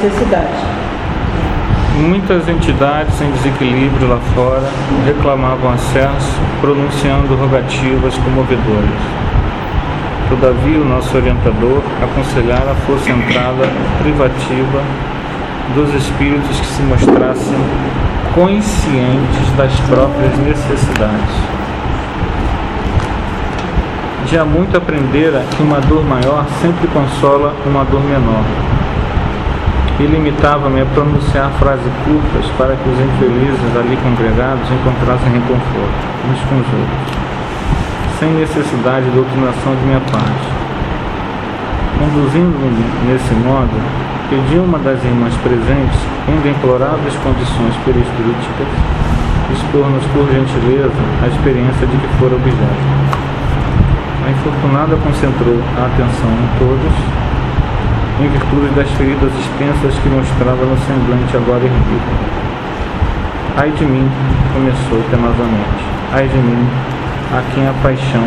necessidade. Muitas entidades em desequilíbrio lá fora reclamavam acesso, pronunciando rogativas comovedoras. Todavia, o nosso orientador aconselhara a força entrada privativa dos espíritos que se mostrassem conscientes das próprias necessidades. Já muito aprendera que uma dor maior sempre consola uma dor menor. E limitava-me a pronunciar frases curtas para que os infelizes ali congregados encontrassem reconforto uns com os outros, sem necessidade de doutrinação de minha parte. Conduzindo-me nesse modo, pedi a uma das irmãs presentes, em deploráveis condições perispíricas, expor-nos por gentileza a experiência de que fora objeto. A infortunada concentrou a atenção em todos, em virtude das feridas extensas que mostrava no semblante agora erguido. Ai de mim, começou penosamente, ai de mim, a quem a paixão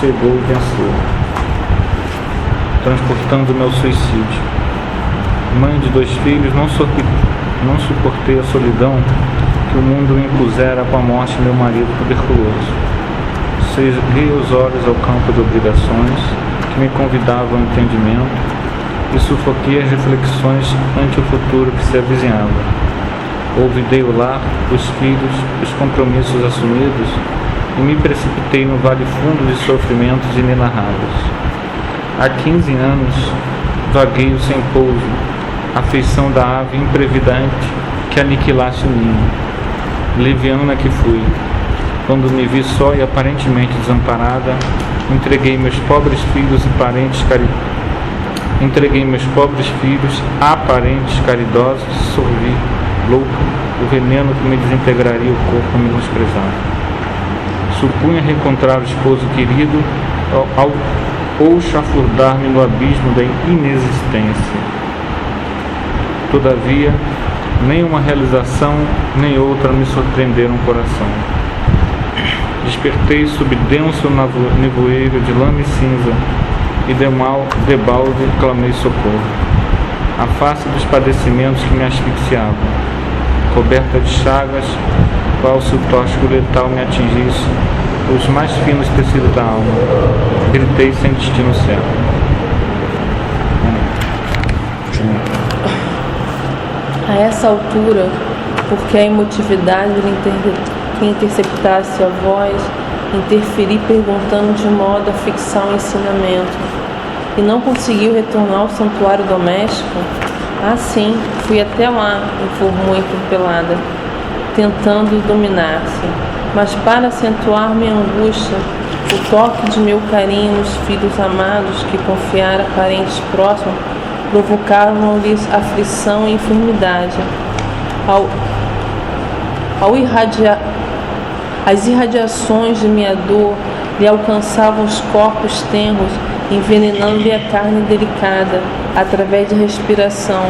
cegou e venceu, transportando meu suicídio. Mãe de 2 filhos, não suportei a solidão que o mundo me impusera com a morte de meu marido tuberculoso. Ceguei os olhos ao campo de obrigações que me convidavam ao entendimento e sufoquei as reflexões ante o futuro que se avizinhava. Olvidei o lar, os filhos, os compromissos assumidos e me precipitei no vale fundo de sofrimentos inenarráveis. Há 15 anos vagueio sem pouso, a feição da ave imprevidente que aniquilasse o ninho. Leviana que fui, quando me vi só e aparentemente desamparada, entreguei meus pobres filhos a parentes caridosos e sorvi, louco, o veneno que me desintegraria o corpo menosprezado. Supunha reencontrar o esposo querido ou chafurdar-me no abismo da inexistência. Todavia, nem uma realização, nem outra me surpreenderam o coração. Despertei sob denso nevoeiro de lama e cinza, e debalde clamei socorro. A face dos padecimentos que me asfixiavam, coberta de chagas, qual se o tóxico letal me atingisse os mais finos tecidos da alma, gritei sem destino certo. A essa altura, porque a emotividade que interceptasse a voz, interferi perguntando de modo a fixar o ensinamento, e não conseguiu retornar ao santuário doméstico? Ah, sim, fui até lá, informou interpelada, tentando dominar-se. Mas para acentuar minha angústia, o toque de meu carinho nos filhos amados que confiara a parentes próximos provocaram-lhes aflição e enfermidade. As irradiações de minha dor lhe alcançavam os corpos tenros, envenenando-lhe a carne delicada através de respiração.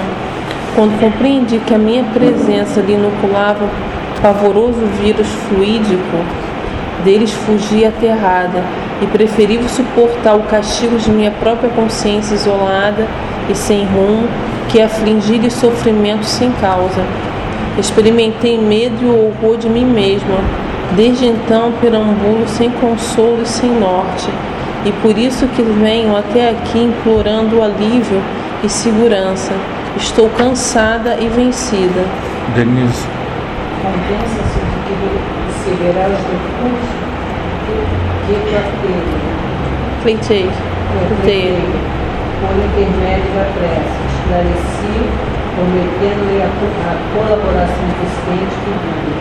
Quando compreendi que a minha presença lhe inoculava pavoroso vírus fluídico, deles fugi aterrada e preferi suportar o castigo de minha própria consciência isolada e sem rumo que afligir e sofrimento sem causa. Experimentei medo e o horror de mim mesma. Desde então perambulo sem consolo e sem norte, e por isso que venho até aqui implorando alívio e segurança. Estou cansada e vencida. Denise. Convença-se de que receberás recurso que Pleitei. Por intermédio da prece, esclareci, prometendo-lhe a colaboração existente que vive.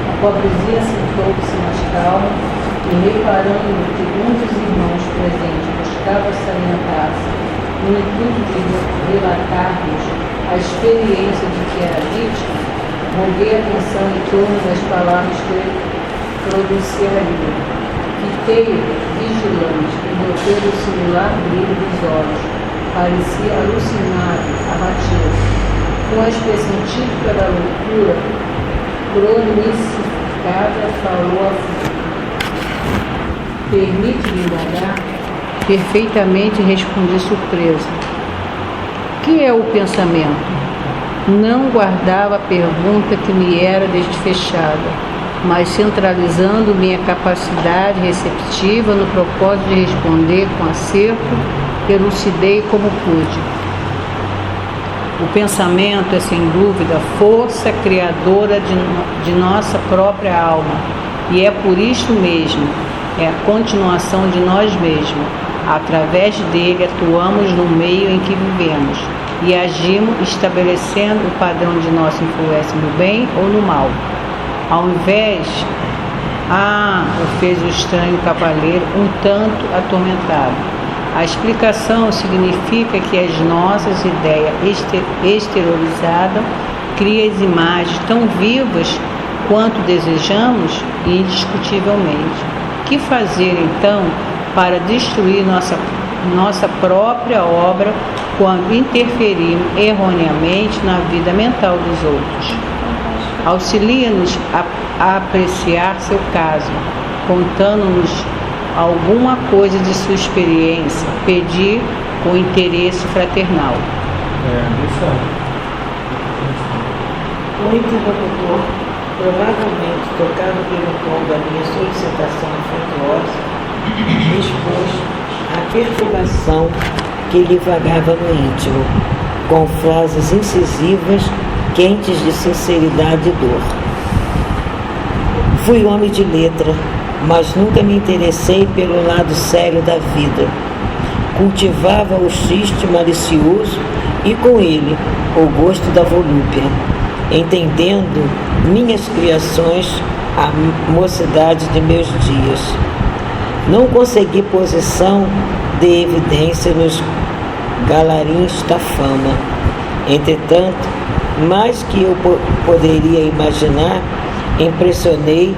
A pobrezinha sentou-se mais calma e, reparando que um dos irmãos presentes buscava salientar-se, no intuito de relatar-nos a experiência de que era vítima, roguei atenção em torno das palavras que pronunciaria. Fiquei vigilante e notei o singular brilho dos olhos. Parecia alucinado, abatido. Com a expressão típica da loucura, cronificada, falou assim: permite-me indagar? Perfeitamente, respondi surpresa. O que é o pensamento? Não guardava a pergunta que me era desfechada, mas centralizando minha capacidade receptiva no propósito de responder com acerto, elucidei como pude. O pensamento é, sem dúvida, a força criadora de nossa própria alma, e é por isso mesmo, é a continuação de nós mesmos. Através dele atuamos no meio em que vivemos e agimos estabelecendo o padrão de nossa influência no bem ou no mal. Ao invés, fez o estranho cavaleiro um tanto atormentado. A explicação significa que as nossas ideias exteriorizadas criam as imagens tão vivas quanto desejamos, indiscutivelmente. Que fazer então para destruir nossa própria obra quando interferimos erroneamente na vida mental dos outros? Auxilia-nos a apreciar seu caso, contando-nos alguma coisa de sua experiência, pedir com interesse fraternal. O interlocutor, provavelmente tocado pelo tom da minha solicitação afetuosa, expôs a perturbação que lhe vagava no íntimo, com frases incisivas, quentes de sinceridade e dor. Fui homem de letra, mas nunca me interessei pelo lado sério da vida. Cultivava o xiste malicioso e, com ele, o gosto da volúpia, entendendo minhas criações a mocidade de meus dias. Não consegui posição de evidência nos galarins da fama. Entretanto, mais que eu poderia imaginar, impressionei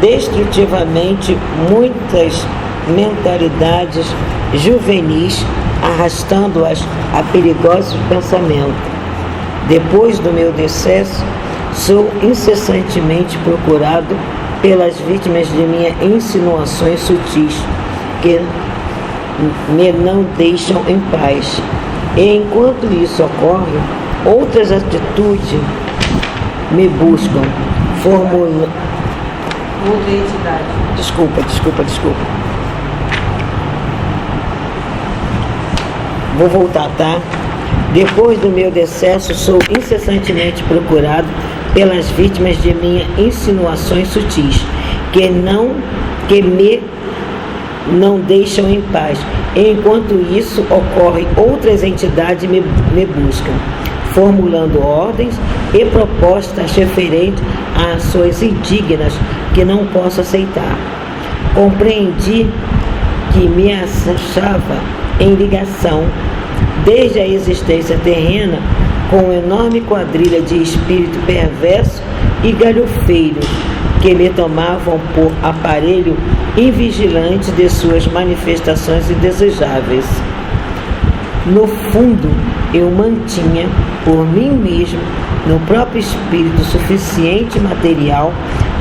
destrutivamente muitas mentalidades juvenis, arrastando-as a perigosos pensamentos. Depois do meu decesso, sou incessantemente procurado pelas vítimas de minhas insinuações sutis, que me não deixam em paz. E enquanto isso ocorre, outras atitudes me buscam, formulando... Desculpa. Vou voltar, tá? Depois do meu decesso, sou incessantemente procurado pelas vítimas de minhas insinuações sutis, que me não deixam em paz. Enquanto isso ocorre, outras entidades me buscam, formulando ordens e propostas referentes a ações indignas que não posso aceitar. Compreendi que me achava em ligação, desde a existência terrena, com uma enorme quadrilha de espírito perverso e galhofeiro que me tomavam por aparelho invigilante de suas manifestações indesejáveis. No fundo, eu mantinha por mim mesmo, no próprio espírito, suficiente material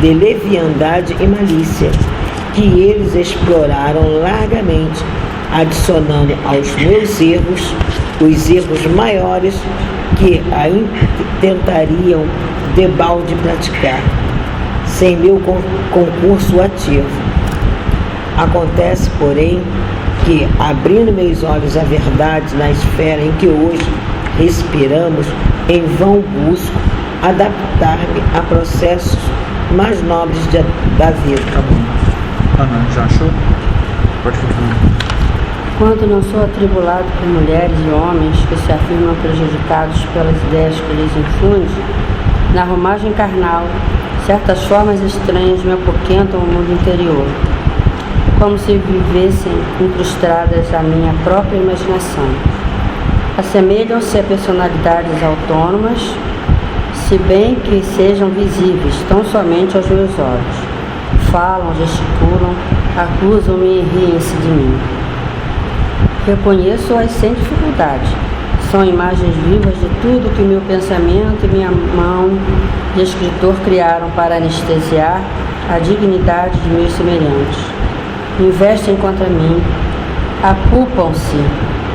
de leviandade e malícia, que eles exploraram largamente, adicionando aos meus erros os erros maiores que ainda tentariam debalde praticar, sem meu concurso ativo. Acontece, porém, que, abrindo meus olhos à verdade na esfera em que hoje respiramos, em vão busco adaptar-me a processos mais nobres da vida. Tá bom. Ana, já achou? Pode continuar. Quando não sou atribulado por mulheres e homens que se afirmam prejudicados pelas ideias que lhes infundem, na romagem carnal, certas formas estranhas me apoquentam o mundo interior, como se vivessem incrustadas à minha própria imaginação. Assemelham-se a personalidades autônomas, se bem que sejam visíveis tão somente aos meus olhos. Falam, gesticulam, acusam-me e riem-se de mim. Reconheço-as sem dificuldade. São imagens vivas de tudo que meu pensamento e minha mão de escritor criaram para anestesiar a dignidade de meus semelhantes. Investem contra mim,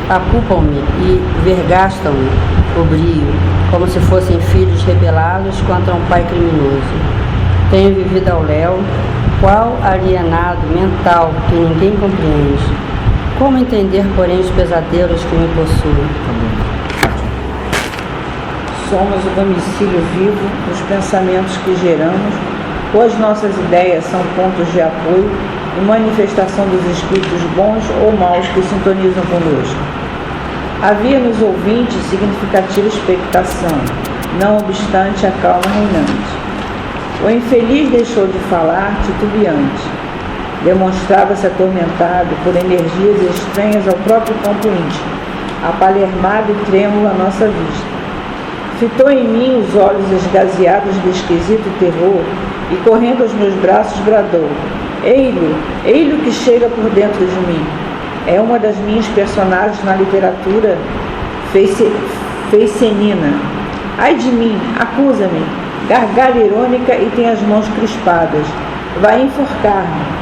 apupam-me e vergastam-me, o brio, como se fossem filhos rebelados contra um pai criminoso. Tenho vivido ao léu, qual alienado mental que ninguém compreende. Como entender, porém, os pesadelos que me possuem? Somos o domicílio vivo dos pensamentos que geramos, pois nossas ideias são pontos de apoio e manifestação dos espíritos bons ou maus que sintonizam conosco. Havia nos ouvintes significativa expectação, não obstante a calma reinante. O infeliz deixou de falar titubeante. Demonstrava-se atormentado por energias estranhas ao próprio campo íntimo, apalermado e trêmulo à nossa vista. Fitou em mim os olhos esgazeados de esquisito terror e, correndo aos meus braços, bradou: Ei-lo que chega por dentro de mim. É uma das minhas personagens na literatura feicenina. Ai de mim, acusa-me, gargalha irônica e tem as mãos crispadas. Vai enforcar-me.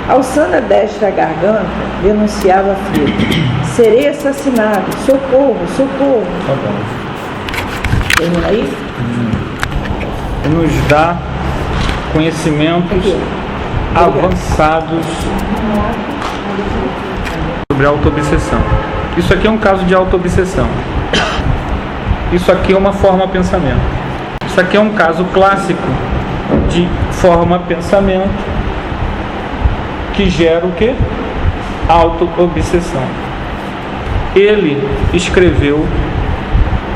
Alçando a destra a garganta, denunciava aflito: serei assassinado, socorro, socorro. Tá bom. Termina aí? Nos dá conhecimentos avançados sobre a autoobsessão. Isso aqui é um caso de autoobsessão. Isso aqui é uma forma-pensamento. Isso aqui é um caso clássico de forma-pensamento que gera o quê? Autoobsessão. Ele escreveu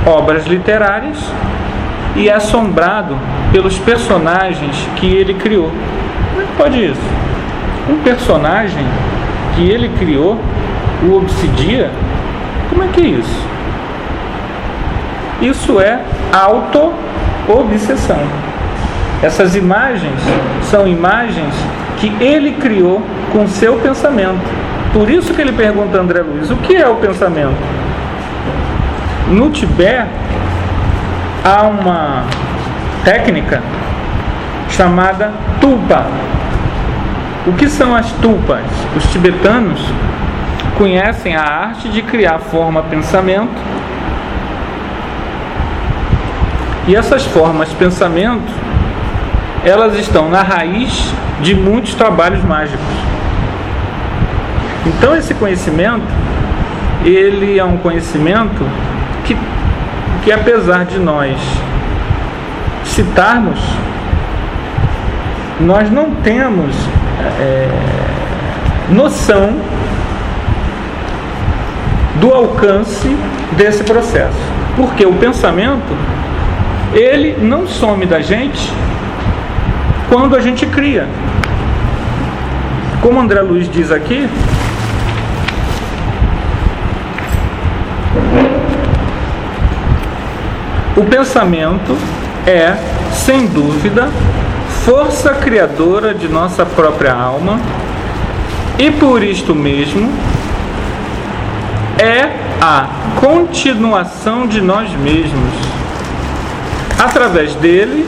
obras literárias e é assombrado pelos personagens que ele criou. Como é que pode isso? Um personagem que ele criou o obsidia? Como é que é isso? Isso é auto-obsessão. Essas imagens são imagens que ele criou com seu pensamento. Por isso que ele pergunta a André Luiz: o que é o pensamento? No Tibete há uma técnica chamada tulpa. O que são as tulpas? Os tibetanos conhecem a arte de criar forma-pensamento, e essas formas-pensamento, elas estão na raiz de muitos trabalhos mágicos. Então esse conhecimento, ele é um conhecimento que apesar de nós citarmos, nós não temos noção do alcance desse processo, porque o pensamento, ele não some da gente quando a gente cria. Como André Luiz diz aqui, o pensamento é, sem dúvida, força criadora de nossa própria alma, e por isto mesmo é a continuação de nós mesmos. Através dele,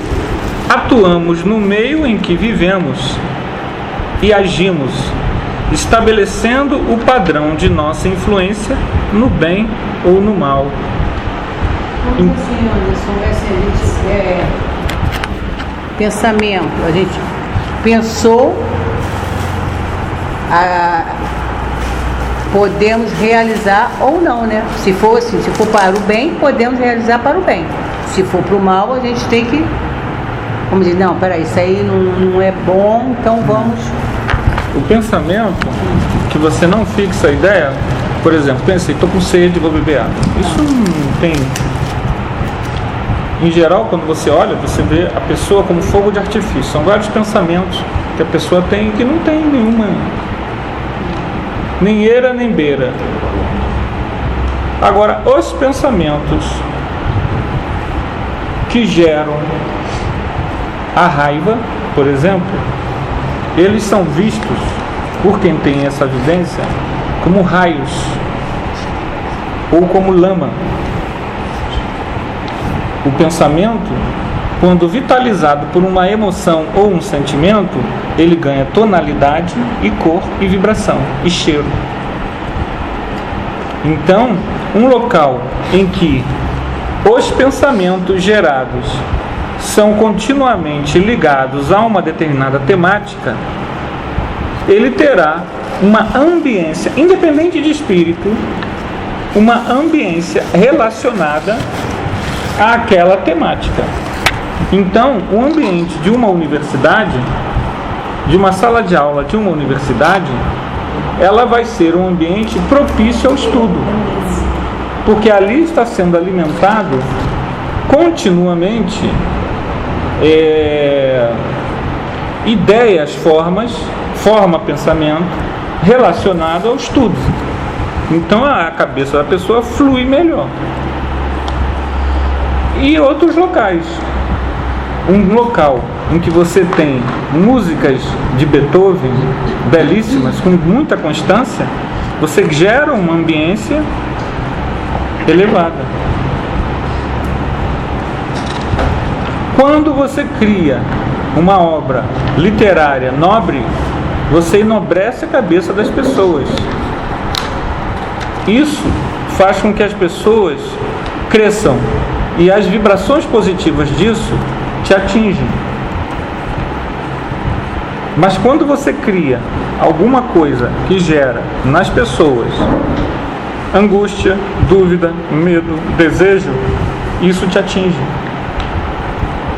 atuamos no meio em que vivemos e agimos, estabelecendo o padrão de nossa influência no bem ou no mal. Como assim, Anderson, pensamento, a gente pensou, podemos realizar ou não, né? Se for assim, se for para o bem, podemos realizar para o bem. Se for para o mal, a gente tem que, vamos dizer, não, peraí, isso aí não é bom, então vamos... O pensamento, que você não fixa a ideia, por exemplo, pensei, estou com sede, vou beber água. Isso não tem... Em geral, quando você olha, você vê a pessoa como fogo de artifício. São vários pensamentos que a pessoa tem que não tem nenhuma, nem eira nem beira. Agora, os pensamentos que geram a raiva, por exemplo, eles são vistos, por quem tem essa vivência, como raios ou como lama. O pensamento, quando vitalizado por uma emoção ou um sentimento, ele ganha tonalidade e cor e vibração e cheiro. Então, um local em que os pensamentos gerados são continuamente ligados a uma determinada temática, ele terá uma ambiência, independente de espírito, uma ambiência relacionada àquela temática. Então, o ambiente de uma universidade, de uma sala de aula de uma universidade, ela vai ser um ambiente propício ao estudo, porque ali está sendo alimentado continuamente ideias, forma pensamento relacionado ao estudo. Então a cabeça da pessoa flui melhor. E outros locais, um local em que você tem músicas de Beethoven belíssimas, com muita constância, você gera uma ambiência elevada. Quando você cria uma obra literária nobre, você enobrece a cabeça das pessoas. Isso faz com que as pessoas cresçam, e as vibrações positivas disso te atingem. Mas quando você cria alguma coisa que gera nas pessoas angústia, dúvida, medo, desejo, isso te atinge,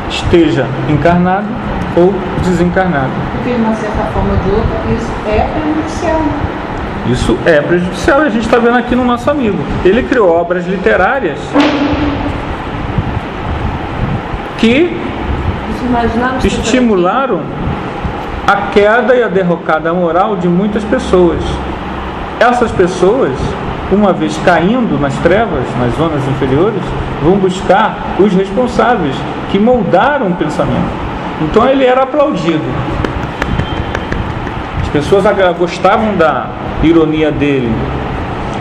esteja encarnado ou desencarnado. Porque de uma certa forma ou de outra, isso é prejudicial. Isso é prejudicial, e a gente está vendo aqui no nosso amigo. Ele criou obras literárias que estimularam a queda e a derrocada moral de muitas pessoas. Essas pessoas, uma vez caindo nas trevas, nas zonas inferiores, vão buscar os responsáveis que moldaram o pensamento. Então ele era aplaudido. As pessoas gostavam da ironia dele.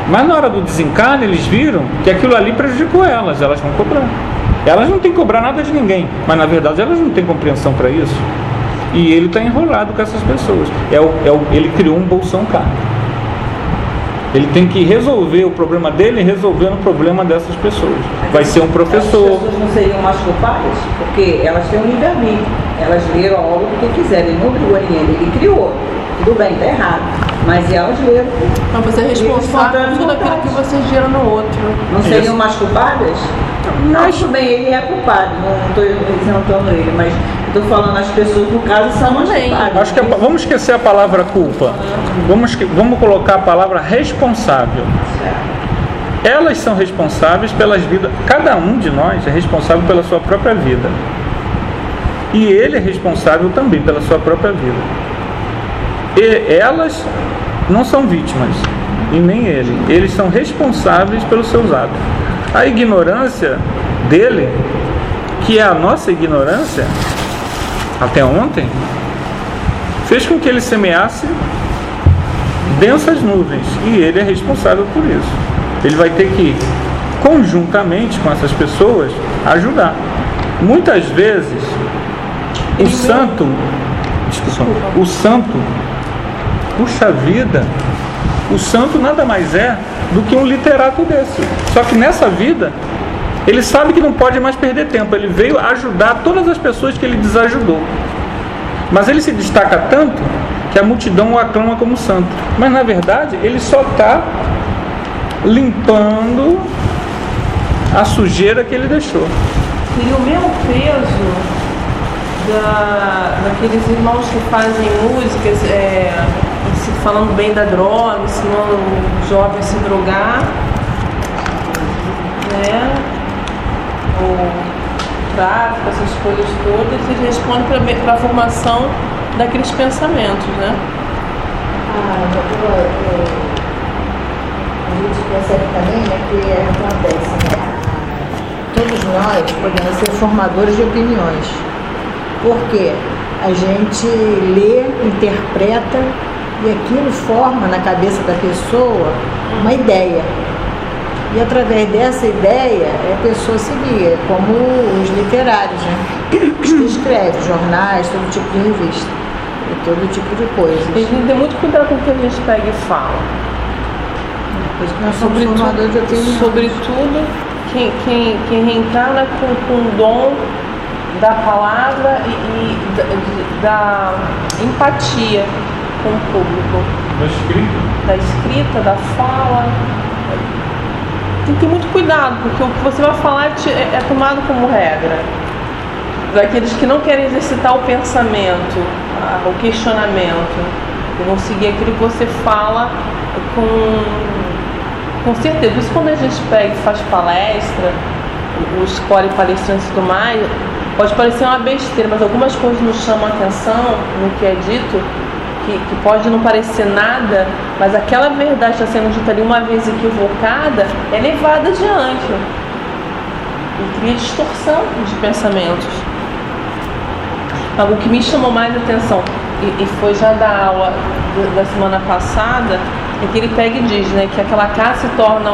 Mas na hora do desencarne eles viram que aquilo ali prejudicou elas vão cobrar. Elas não têm que cobrar nada de ninguém, mas na verdade elas não têm compreensão para isso. E ele está enrolado com essas pessoas. Ele criou um bolsão caro. Ele tem que resolver o problema dele resolvendo o problema dessas pessoas. Vai ser um professor. As pessoas não seriam mais culpadas, porque elas têm um livre-arbítrio. Elas leram a obra porque quiserem. Ele não obrigou ninguém, ele criou. Tudo bem, está errado. Mas elas leram. Mas você é responsável por tudo aquilo que você gera no outro. Não seriam mais culpadas? Não, tudo bem, ele é culpado. Não estou isentando ele, mas estou falando as pessoas, no caso, são as culpadas. Acho que vamos esquecer a palavra culpa. Vamos colocar a palavra responsável. Elas são responsáveis pelas vidas. Cada um de nós é responsável pela sua própria vida. E ele é responsável também pela sua própria vida. E elas não são vítimas, e nem ele. Eles são responsáveis pelos seus atos. A ignorância dele, que é a nossa ignorância, até ontem, fez com que ele semeasse densas nuvens, e ele é responsável por isso. Ele vai ter que, conjuntamente com essas pessoas, ajudar. Muitas vezes, o santo puxa vida. O santo nada mais é do que um literato desse. Só que nessa vida, ele sabe que não pode mais perder tempo. Ele veio ajudar todas as pessoas que ele desajudou. Mas ele se destaca tanto que a multidão o aclama como santo. Mas na verdade, ele só está limpando a sujeira que ele deixou. E o mesmo peso daqueles irmãos que fazem músicas falando bem da droga, ensinando o jovem a se drogar, né? O tráfico, essas coisas todas, e responde para a formação daqueles pensamentos, né? A gente percebe também, né, que acontece, né? Todos nós podemos ser formadores de opiniões, porque a gente lê, interpreta, e aquilo forma na cabeça da pessoa uma ideia. E através dessa ideia, a pessoa seguir, como os literários, né? Os que escrevem, jornais, todo tipo de revista, e todo tipo de coisa. A gente tem que ter muito cuidado com o que a gente pega e fala. Nós somos formadores de opinião. Sobretudo quem reencarna com o dom da palavra e da empatia com o público. Da escrita, da fala. Tem que ter muito cuidado, porque o que você vai falar é tomado como regra. Daqueles que não querem exercitar o pensamento, o questionamento, e vão seguir aquilo que você fala com certeza. Por isso, quando a gente pega e faz palestra, escolhe palestrantes e tudo mais, pode parecer uma besteira, mas algumas coisas nos chamam a atenção no que é dito, que pode não parecer nada, mas aquela verdade está sendo dita ali uma vez equivocada, é levada adiante e cria distorção de pensamentos. O que me chamou mais a atenção, e foi já da aula da semana passada, é que ele pega e diz, né, que aquela casa se torna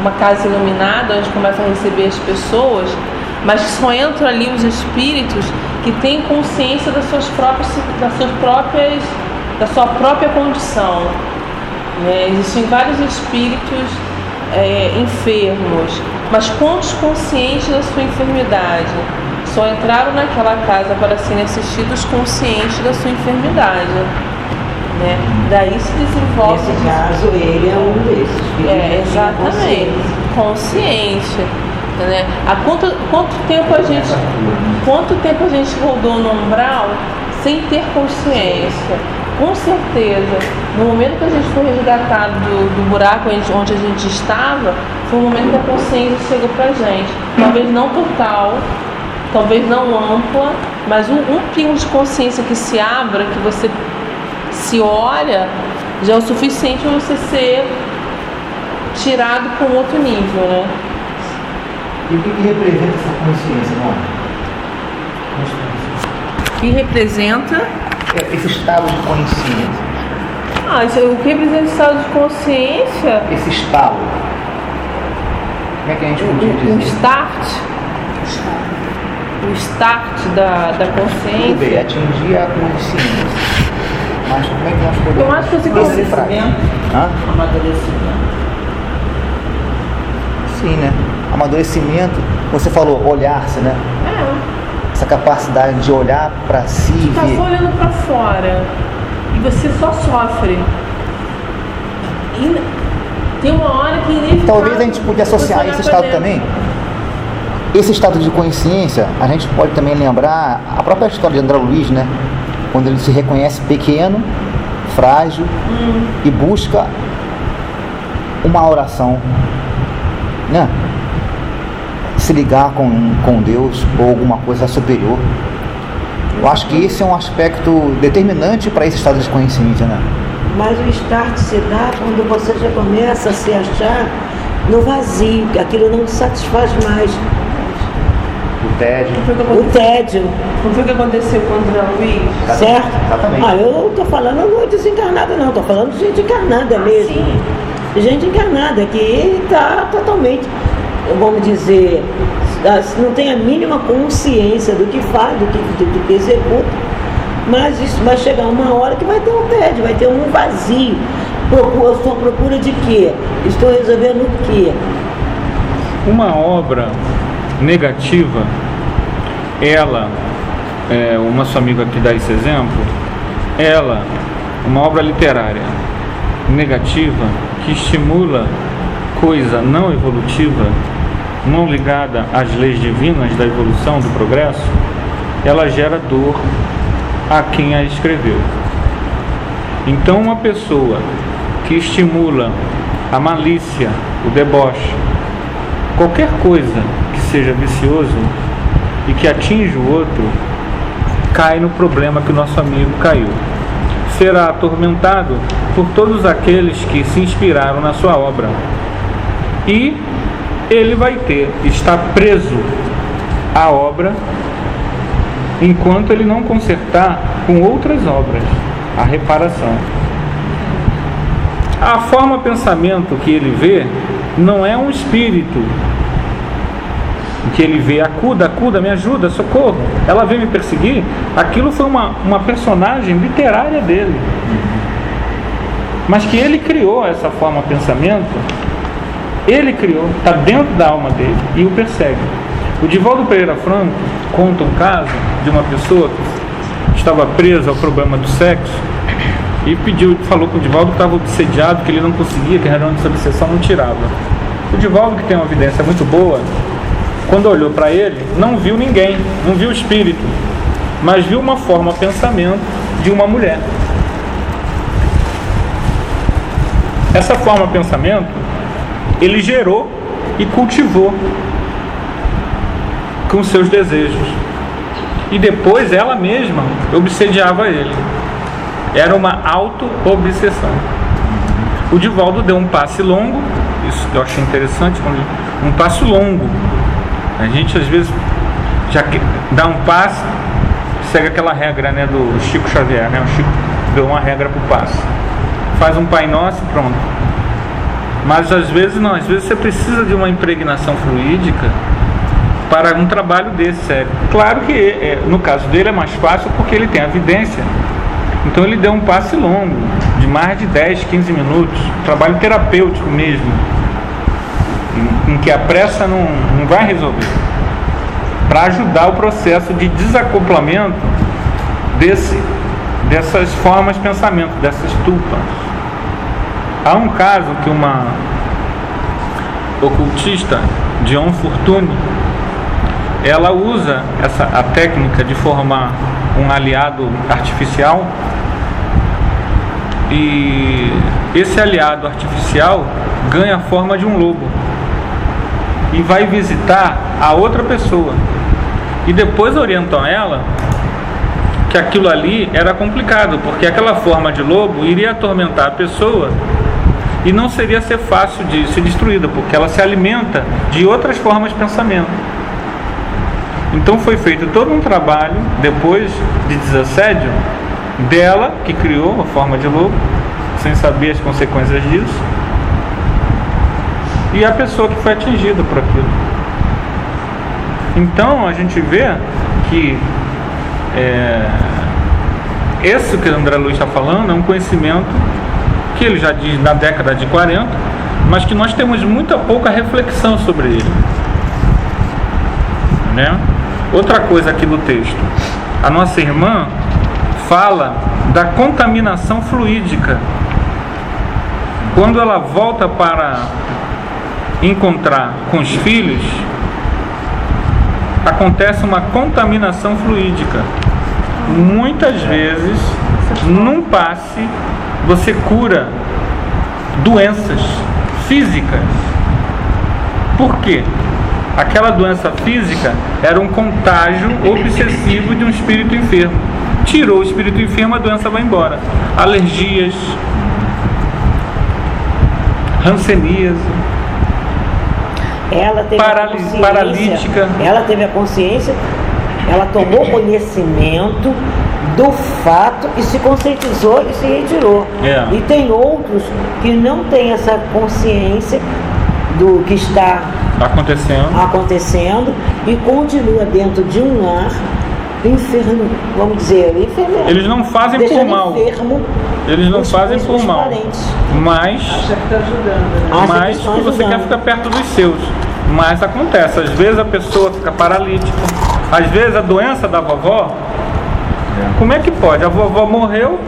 uma casa iluminada, onde começa a receber as pessoas, mas que só entram ali os espíritos que têm consciência da sua própria condição. Existem vários espíritos enfermos, mas quantos conscientes da sua enfermidade? Só entraram naquela casa para serem assistidos conscientes da sua enfermidade. Né? Daí se desenvolve. Nesse caso, ele é um desses. Exatamente. Consciente. Né? Há quanto tempo a gente rodou no umbral sem ter consciência? Com certeza, no momento que a gente foi resgatado do buraco onde a gente estava, foi o momento que a consciência chegou pra gente. Talvez não total, talvez não ampla, mas um pingo de consciência que se abra, que você se olha, já é o suficiente para você ser tirado para um outro nível, né? E o que representa essa consciência, não? O que representa? Esse estado de consciência. O que representa esse estado de consciência? Esse estado. Como é que a gente podia dizer? Um start. O start da consciência. Tudo bem, atingir a consciência. Mas como é que nós podemos... Eu acho que esse Amadurecimento. Amadurecimento. Sim, né? Amadurecimento, você falou olhar-se, né? Essa capacidade de olhar para si e ver. Você está só olhando para fora e você só sofre. E tem uma hora que inevitável. Talvez a gente podia associar esse estado também. Esse estado de consciência, a gente pode também lembrar a própria história de André Luiz, né? Quando ele se reconhece pequeno, frágil e busca uma oração, né? Se ligar com Deus ou alguma coisa superior. Eu acho que esse é um aspecto determinante para esse estado de consciência, né? Mas o start se dá quando você já começa a se achar no vazio, que aquilo não te satisfaz mais. O tédio. O tédio. Não foi o que aconteceu com o André Luiz? Certo? Exatamente. Eu estou falando não desencarnada não, estou falando de gente encarnada mesmo. Sim. Gente encarnada que está totalmente, vamos dizer, não tem a mínima consciência do que faz, do que executa, mas isso vai chegar uma hora que vai ter um tédio, vai ter um vazio. Eu estou à procura de quê? Estou resolvendo o quê? Uma obra negativa, uma sua amiga aqui dá esse exemplo, uma obra literária negativa que estimula coisa não evolutiva, não ligada às leis divinas da evolução, do progresso, ela gera dor a quem a escreveu. Então, uma pessoa que estimula a malícia, o deboche, qualquer coisa que seja vicioso e que atinja o outro, cai no problema que o nosso amigo caiu. Será atormentado por todos aqueles que se inspiraram na sua obra. E ele vai estar preso à obra enquanto ele não consertar com outras obras a reparação. A forma pensamento que ele vê não é um espírito que ele vê, acuda, me ajuda, socorro, ela vem me perseguir. Aquilo foi uma personagem literária dele, mas que ele criou essa forma pensamento ele criou, está dentro da alma dele e o persegue. O Divaldo Pereira Franco conta um caso de uma pessoa que estava presa ao problema do sexo e falou com o Divaldo que estava obsediado, que ele não conseguia, que a razão dessa obsessão não tirava. O Divaldo, que tem uma evidência muito boa, quando olhou para ele, não viu ninguém, não viu o espírito, mas viu uma forma de pensamento de uma mulher. Essa forma de pensamento ele gerou e cultivou com seus desejos, e depois ela mesma obsediava ele. Era uma auto-obsessão. O Divaldo deu um passe longo, isso que eu achei interessante, um passo longo. A gente às vezes já dá um passe, segue aquela regra, né, do Chico Xavier, né? O Chico deu uma regra para o passe, faz um Pai Nosso e pronto. Mas às vezes não, às vezes você precisa de uma impregnação fluídica para um trabalho desse, sério. Claro que no caso dele é mais fácil porque ele tem a evidência. Então ele deu um passe longo, de mais de 10, 15 minutos, trabalho terapêutico mesmo, em que a pressa não vai resolver, para ajudar o processo de desacoplamento dessas formas de pensamento, dessas tulpas. Há um caso que uma ocultista, Dion Fortune, ela usa a técnica de formar um aliado artificial, e esse aliado artificial ganha a forma de um lobo e vai visitar a outra pessoa, e depois orientam ela que aquilo ali era complicado, porque aquela forma de lobo iria atormentar a pessoa e não seria ser fácil de ser destruída, porque ela se alimenta de outras formas de pensamento. Então foi feito todo um trabalho, depois de desassédio, dela, que criou a forma de lobo, sem saber as consequências disso, e a pessoa que foi atingida por aquilo. Então a gente vê que esse que o André Luiz está falando é um conhecimento que ele já diz na década de 40, mas que nós temos muita pouca reflexão sobre ele, né? Outra coisa aqui do texto, a nossa irmã fala da contaminação fluídica. Quando ela volta para encontrar com os filhos, acontece uma contaminação fluídica. Muitas vezes, num passe, você cura doenças físicas. Por quê? Aquela doença física era um contágio obsessivo de um espírito enfermo. Tirou o espírito enfermo, a doença vai embora. Alergias, hanseníase, ela teve paralítica. Ela teve a consciência, ela tomou conhecimento do fato e se conscientizou e se retirou. E tem outros que não têm essa consciência do que está acontecendo e continua dentro de um lar enfermo, vamos dizer, enfermo. Eles não fazem por mal. Eles não fazem por mal. Mas Acha que está ajudando, né? Mas que você quer ficar perto dos seus. Mas acontece, às vezes a pessoa fica paralítica, às vezes a doença da vovó, como é que pode? A vovó morreu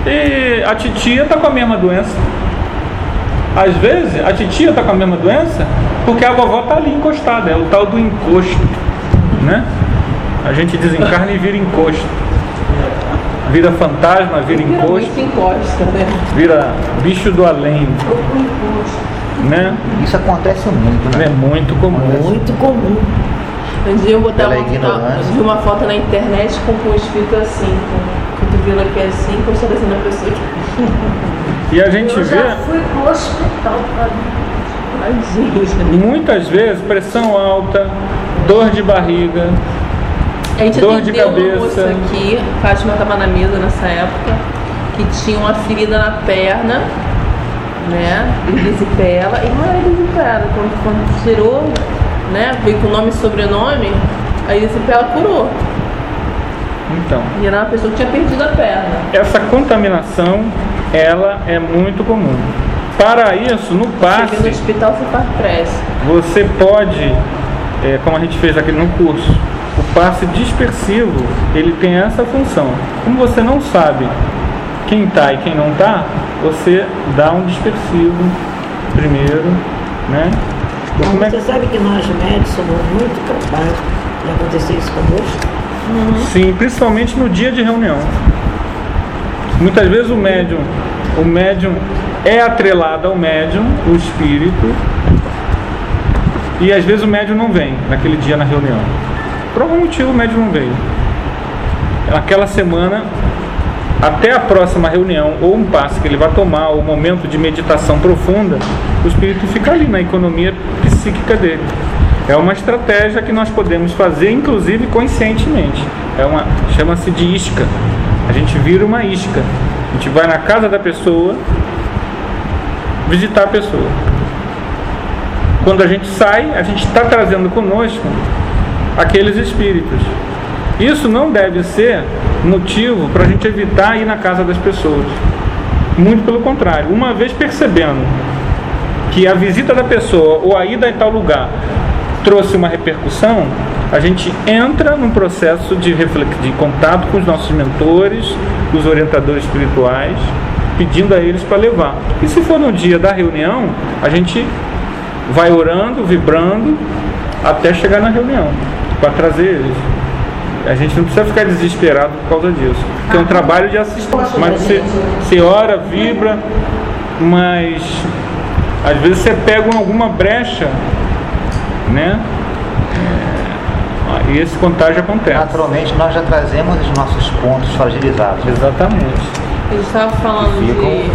e a titia está com a mesma doença. Às vezes a titia está com a mesma doença porque a vovó está ali encostada, é o tal do encosto, né? A gente desencarna e vira encosto. Vira fantasma, vira encosto. Encosta, né? Vira bicho do além. Né? Isso acontece muito, né? É muito comum. Muito comum. Um dia eu vi uma foto na internet com o espírito assim, com o cotovelo aqui assim, encostado assim na pessoa aqui. E a gente vê. Já fui pro hospital para muitas vezes pressão alta, dor de barriga, a gente dor de atendeu uma cabeça. moça aqui, Fátima estava na mesa nessa época, que tinha uma ferida na perna, né? Erisipela, e erisipela, quando tirou, né? Veio com nome e sobrenome, a erisipela curou. Então, E era uma pessoa que tinha perdido a perna. essa contaminação, ela é muito comum. Para isso, no passe, Chega no hospital, você faz prece. você pode, como a gente fez aqui no curso, o passe dispersivo, ele tem essa função. Como você não sabe quem está e quem não está, você dá um dispersivo primeiro, né? Mas você sabe que nós médicos somos muito capazes de acontecer isso conosco? Sim, principalmente no dia de reunião. Muitas vezes o médium é atrelado ao médium, o espírito, e às vezes o médium não vem naquele dia na reunião. Por algum motivo o médium não veio. Naquela semana, até a próxima reunião, ou um passo que ele vai tomar, ou um momento de meditação profunda, o espírito fica ali na economia psíquica dele. É uma estratégia que nós podemos fazer, inclusive conscientemente. Chama-se de isca. A gente vira uma isca. A gente vai na casa da pessoa, visitar a pessoa. Quando a gente sai, a gente está trazendo conosco aqueles espíritos. Isso não deve ser motivo para a gente evitar ir na casa das pessoas. Muito pelo contrário. Uma vez percebendo que a visita da pessoa ou a ida em tal lugar trouxe uma repercussão, a gente entra num processo de contato com os nossos mentores, os orientadores espirituais, pedindo a eles para levar. E se for no dia da reunião, a gente vai orando, vibrando, até chegar na reunião, para trazer eles. A gente não precisa ficar desesperado por causa disso, porque é um trabalho de assistência. Mas você ora, vibra, mas às vezes você pega alguma brecha, né? E esse contágio acontece. Naturalmente nós já trazemos os nossos pontos fragilizados. Exatamente. A gente estava falando de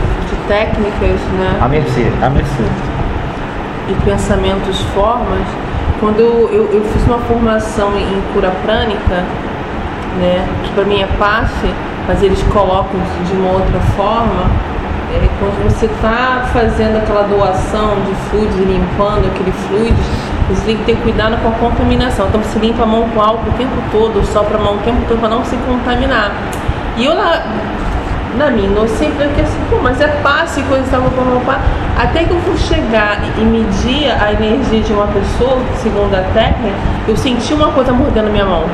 técnicas, né? A mercê. E pensamentos, formas. Quando eu fiz uma formação em cura prânica, né? Que para mim é passe, mas eles colocam de uma outra forma. Quando você está fazendo aquela doação de fluidos e limpando aquele fluido, você tem que ter cuidado com a contaminação. Então você limpa a mão com álcool o tempo todo, sopra a mão o tempo todo para não se contaminar. E eu lá, na minha inocência, eu fiquei assim, mas é passe, coisa e tal, até que eu fui chegar e medir a energia de uma pessoa, segundo a técnica, eu senti uma coisa mordendo a minha mão.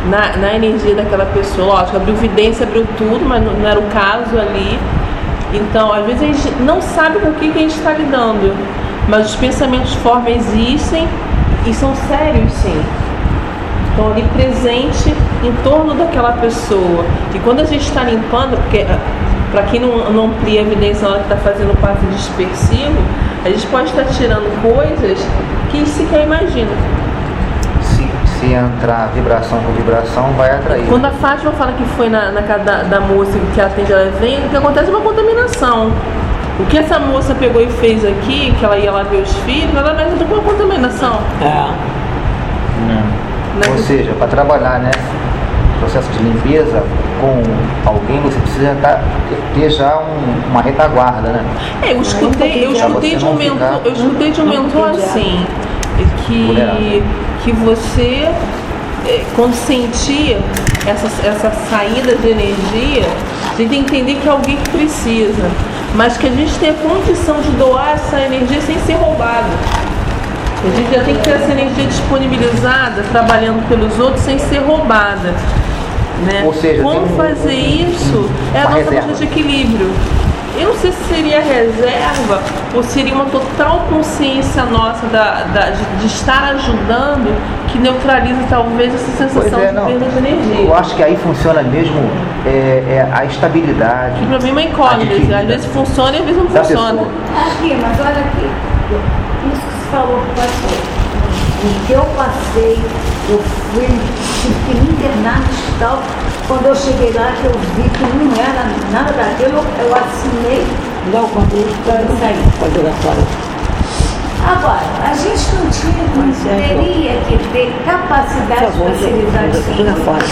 Na energia daquela pessoa, lógico, abriu evidência, abriu tudo, mas não era o caso ali. Então, às vezes a gente não sabe com o que a gente está lidando, mas os pensamentos de forma existem e são sérios, sim. Estão ali presente em torno daquela pessoa. E quando a gente está limpando, porque para quem não amplia a evidência na hora que está fazendo o passe dispersivo, a gente pode estar tirando coisas que sequer imagina. Se entrar vibração com vibração, vai atrair. Quando a Fátima fala que foi na casa da moça que atende, ela vem, o que acontece é uma contaminação. O que essa moça pegou e fez aqui, que ela ia lá ver os filhos, nada mais do que uma contaminação. Ou seja, para trabalhar, né, processo de limpeza com alguém, você precisa ter já uma retaguarda, né? Eu escutei de um mentor assim, que você, quando sentia essa saída de energia, a gente tem que entender que é alguém que precisa, mas que a gente tem a condição de doar essa energia sem ser roubado. A gente já tem que ter essa energia disponibilizada, trabalhando pelos outros sem ser roubada, né? Ou seja, como fazer isso é a nossa busca de equilíbrio. Eu não sei se seria reserva ou seria uma total consciência nossa de estar ajudando que neutraliza talvez essa sensação de perda de energia. Eu acho que aí funciona mesmo a estabilidade. Que para mim é uma incógnita. Às vezes funciona e às vezes não funciona. Aqui, mas olha aqui. Isso que você falou que passou. O que eu passei, eu tive que me internar no hospital. Quando eu cheguei lá, que eu vi que não era nada daquilo, eu assinei Não, quando para sair. pode jogar fora. Agora, a gente não teria que ter capacidade Por favor, de facilitar isso. joga fora.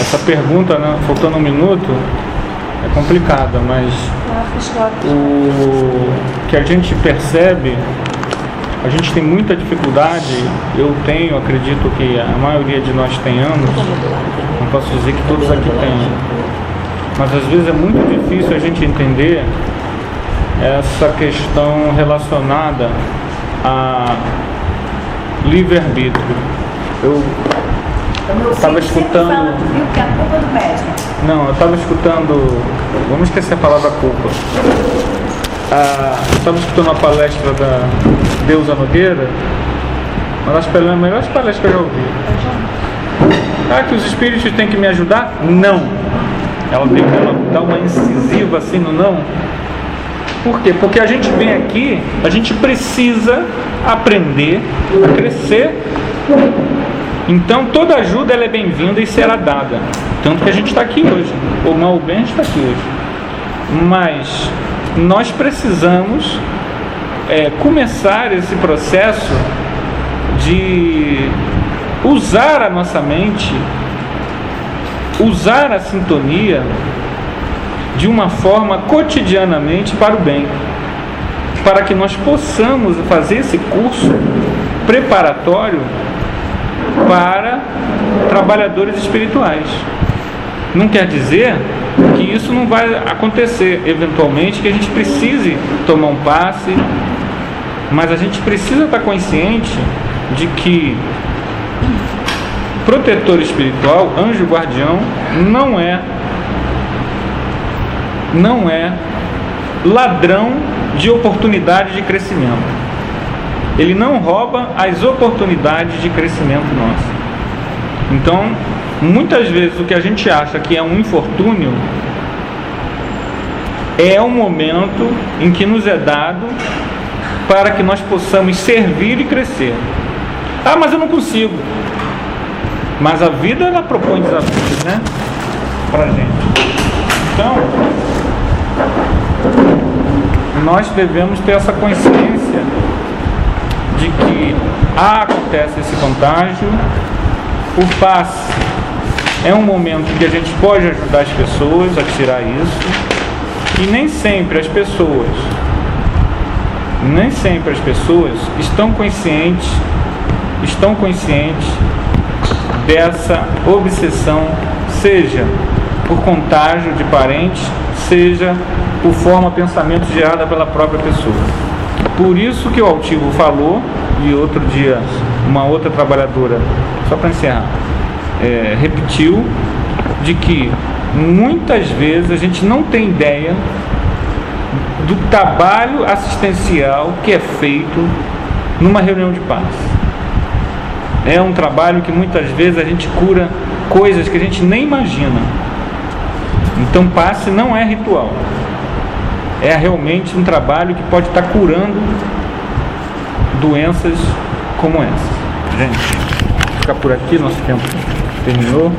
Essa pergunta, né, faltando um minuto, é complicada, mas o que a gente percebe A gente tem muita dificuldade, eu tenho, acredito que a maioria de nós tenhamos, não posso dizer que todos aqui tenham, mas às vezes é muito difícil a gente entender essa questão relacionada a livre-arbítrio. Eu estava escutando... Fala do Rio que é a culpa do médico. Não, eu estava escutando... Vamos esquecer a palavra culpa. Eu estava escutando uma palestra da Deusa Nogueira, uma das melhores palestras que eu já ouvi. Que os espíritos têm que me ajudar? Não. Ela dá uma incisiva assim no não. Por quê? Porque a gente vem aqui, a gente precisa aprender a crescer. Então toda ajuda ela é bem-vinda e será dada. Tanto que a gente está aqui hoje. Ou mal ou bem, a gente está aqui hoje. Mas nós precisamos começar esse processo de usar a nossa mente, usar a sintonia de uma forma cotidianamente para o bem, para que nós possamos fazer esse curso preparatório para trabalhadores espirituais. Não quer dizer que isso não vai acontecer eventualmente, que a gente precise tomar um passe, mas a gente precisa estar consciente de que protetor espiritual, anjo guardião, não é ladrão de oportunidade de crescimento. Ele não rouba as oportunidades de crescimento nossas. Então, muitas vezes o que a gente acha que é um infortúnio é um momento em que nos é dado para que nós possamos servir e crescer. Mas eu não consigo. Mas a vida, ela propõe desafios, né? Pra gente. Então, nós devemos ter essa consciência de que acontece esse contágio. O passe é um momento que a gente pode ajudar as pessoas a tirar isso, e nem sempre as pessoas estão conscientes dessa obsessão, seja por contágio de parentes, seja por forma de pensamento gerada pela própria pessoa. Por isso que o altivo falou, e outro dia uma outra trabalhadora, só para encerrar, repetiu, de que muitas vezes a gente não tem ideia do trabalho assistencial que é feito numa reunião de paz. É um trabalho que muitas vezes a gente cura coisas que a gente nem imagina. Então passe não é ritual, é realmente um trabalho que pode estar curando doenças como essa. Gente, vou ficar por aqui, nosso tempo terminou.